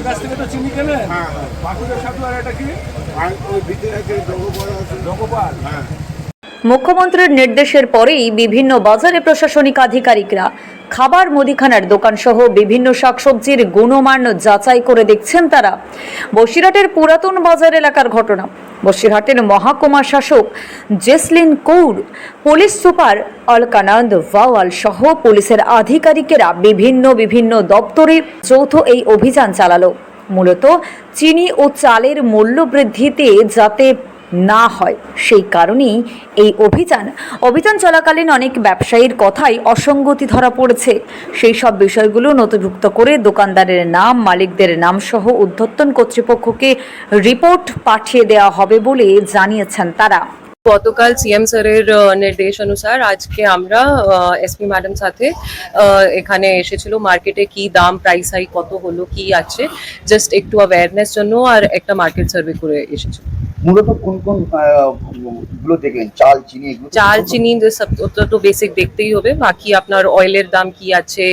কাছ থেকে তো চিনি কেনে। হ্যাঁ হ্যাঁ, বাকুড়ের সাথে আর এটা কি ওই ভিতরে আছে জগপাল। হ্যাঁ, মুখ্যমন্ত্রীর নির্দেশের পরেই বিভিন্ন বাজারে প্রশাসনিক আধিকারিকরা খাবার মুদিখানার দোকান সহ বিভিন্ন শাকসবজির গুণমান যাচাই করে দেখছেন তারা। বসিরহাটের পুরাতন বাজার এলাকার ঘটনা। বসিরহাটের মহকুমা শাসক জেসলিন কৌর, পুলিশ সুপার অলকানন্দ ভাওয়াল সহ পুলিশের আধিকারিকেরা বিভিন্ন দপ্তরে যৌথ এই অভিযান চালালো। মূলত চিনি ও চালের মূল্য বৃদ্ধিতে যাতে না হয় সেই কারণেই এই অভিযান চলাকালীন অনেক ব্যবসায়ীর কথাই অসঙ্গতি ধরা পড়েছে। সেই সব বিষয়গুলো নথিভুক্ত করে দোকানদারের নাম, মালিকদের নাম সহ ঊর্ধ্বতন কর্তৃপক্ষকে রিপোর্ট পাঠিয়ে দেওয়া হবে বলে জানিয়েছেন তারা। গতকাল সিএম স্যারের নির্দেশ অনুসার আজকে আমরা এসপি ম্যাডাম সাথে এখানে এসেছিল। মার্কেটে কি দাম, প্রাইস হাই কত হলো, কি আছে, জাস্ট একটু অ্যাওয়ারনেস জন্য আর একটা মার্কেট সার্ভে করে এসেছিল। মূলত কোন কোন গুলো দেখলেন? চাল, চিনি? চাল, চিনি সব তো বেসিক দেখতেই হবে। বাকি আপনার অয়েলের দাম কি আছে,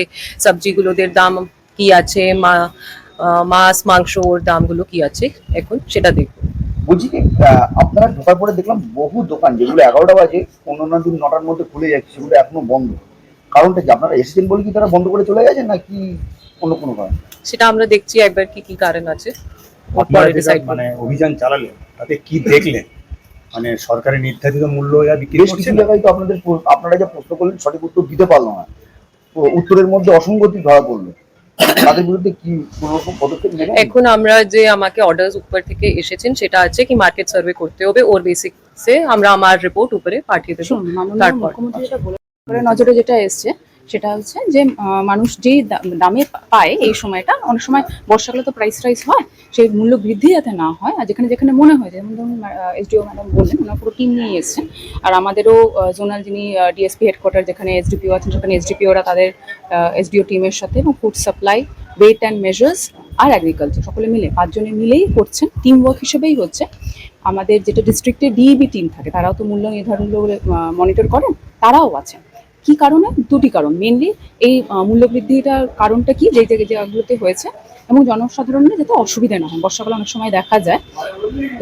সবজিগুলোদের দাম কি আছে, মাছ মাংসর দামগুলো কি আছে এখন সেটা দেখবো। বলছি যে আপনারা ঢোকার পরে দেখলাম বহু দোকান যেগুলো 11টা বাজে অন্যান্য দিন 9টার মধ্যে খুলে যাচ্ছে সেগুলো এখনো বন্ধ। কারণটা কি আপনারা এসেছেন বলে কি তারা বন্ধ করে চলে গেছে নাকি অন্য কোনো কারণ? সেটা আমরা দেখছি একবার কি কারণ আছে। মানে অভিযান চালালেন তাতে কি দেখলেন? মানে সরকারের নির্ধারিত মূল্য বিক্রি বেশ করছে কিছু না? জায়গায় তো আপনারা যা প্রশ্ন করলেন সঠিক উত্তর দিতে পারলো না, তো উত্তরের মধ্যে অসঙ্গতি ধরা পড়লো। তাদের বিরুদ্ধে কি কোনো রকম পদক্ষেপ নেবেন? এখন আমরা যে আমাকে অর্ডার উপর থেকে এসেছেন সেটা আছে কি মার্কেট সার্ভে করতে হবে, ওর বেসিক্সে আমরা আমার রিপোর্ট উপরে পাঠিয়ে দেবো। তারপর মুখ্যমন্ত্রী যেটা বলে নজরে যেটা এসছে সেটা হচ্ছে যে মানুষ যেই দামে পায় এই সময়টা, অনেক সময় বর্ষাকালে তো প্রাইস হয়, সেই মূল্য বৃদ্ধি যাতে না হয়। আর যেখানে যেখানে মনে হয়, যেমন ধরুন এসডিও ম্যাডাম বললেন, ওনার পুরো টিম নিয়ে এসছেন। আর আমাদেরও জোনাল যিনি ডিএসপি হেডকোয়ার্টার যেখানে এসডিপিও আছেন, সেখানে এসডিপিওরা তাদের এসডিও টিমের সাথে এবং food supply, weight and measures আর এগ্রিকালচার সকলে মিলে 5 জনে মিলেই করছেন, টিম ওয়ার্ক হিসেবেই হচ্ছে। আমাদের যেটা ডিস্ট্রিক্টে ডিইবি টিম থাকে, তারাও তো মূল্য নির্ধারণগুলো মনিটর করেন, তারাও আছেন। কি কারণে? দুটি কারণ মেনলি। এই মূল্যবৃদ্ধিটার কারণটা কি, যেই জায়গাগুলোতে হয়েছে এবং জনসাধারণের যাতে অসুবিধা না হয়। বর্ষাকালে অনেক সময় দেখা যায়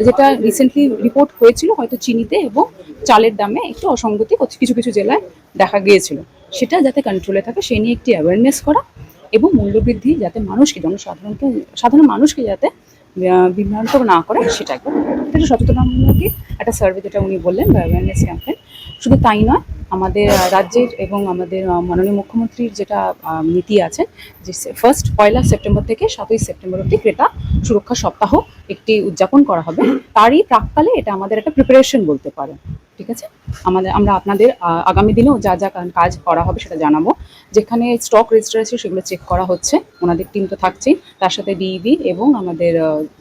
যেটা রিসেন্টলি রিপোর্ট হয়েছিল, হয়তো চিনিতে এবং চালের দামে একটু অসঙ্গতি কিছু কিছু জেলায় দেখা গিয়েছিল। সেটা যাতে কন্ট্রোলে থাকে সেই নিয়ে একটি অ্যাওয়ারনেস করা এবং মূল্যবৃদ্ধি যাতে মানুষকে, সাধারণ মানুষকে যাতে বিভ্রান্ত না করে সেটা একবার এটা সচেতনতামূলক একটা সার্ভে যেটা উনি বললেন বা অ্যাওয়ারনেস ক্যাম্পেইন। শুধু তাই নয়, আমাদের রাজ্যের এবং আমাদের মাননীয় মুখ্যমন্ত্রীর যেটা নীতি আছে যে 1 সেপ্টেম্বর থেকে 7 সেপ্টেম্বর অবধি ক্রেতা সুরক্ষা সপ্তাহ একটি উদযাপন করা হবে। তারই প্রাককালে এটা আমাদের একটা প্রিপারেশন বলতে পারেন। ঠিক আছে, আমরা আপনাদের আগামী দিনেও যা কাজ করা হবে সেটা জানাবো। যেখানে স্টক রেজিস্টার আছে সেগুলো চেক করা হচ্ছে, ওনাদের টিম তো থাকছেই, তার সাথে ডিইবি এবং আমাদের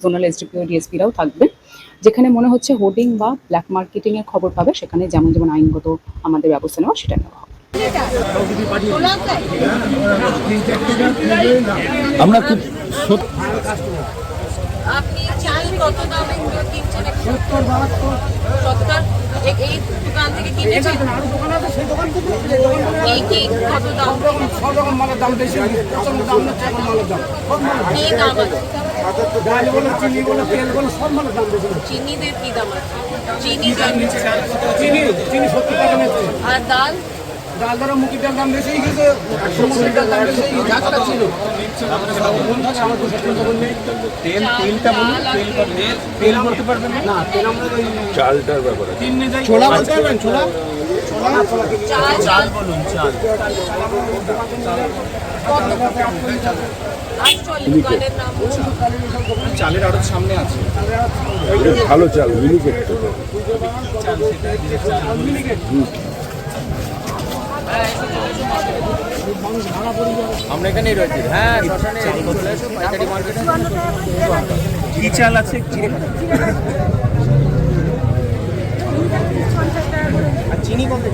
জোনাল এসডিপিও ডিএসপিরাও থাকবেন। যেখানে মনে হচ্ছে হোর্ডিং বা ব্ল্যাক মার্কেটিং এর খবর পাবে, সেখানে যেমন যেমন আইনগত আমাদের ব্যবস্থা নেওয়া সেটা নেওয়া হবে। আমরা খুব আপনি চাল কত দামে কিনছেন? 70 এই দোকান থেকে কিনেছেন? কি কত দাম? সব রকম মালের দাম বেশি, প্রচন্ড দাম না, এখন মালের দাম কি দাম আছে? ডাল বলো, চিনি বলো, তেল বলো, সব মালের দাম বেশি। চিনিদের কি দাম আছে? চিনি চিনি 70 টাকা নিচ্ছে। আর ডাল? ডাল ধরো মুগের ডাল দাম বেশি গেছে, 180 টাকা দাম বেশি ঝাঁকটা ছিল। তেল বলতে পারবেন না? তেল আমরা চালটার ব্যাপারে ছোলা বলতে পারবেন? ছোলা চাল বলুন। চাল চালের আড়ত সামনে আছে, ভালো চাল, মিনিকেট। আমরা এখানেই রয়েছি। হ্যাঁ, শ্মশানে চলে এসো, পাইকারি মার্কেটে। কি চাল আছে? আর চিনি কত?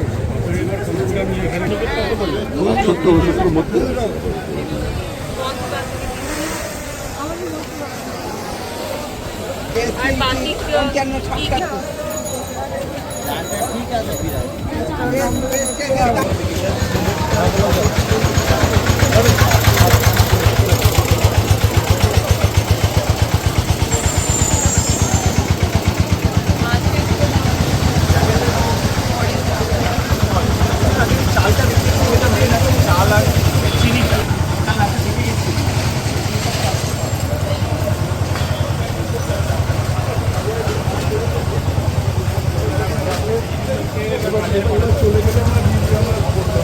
70 মধ্যে। আর বাকি ঠিক আছে।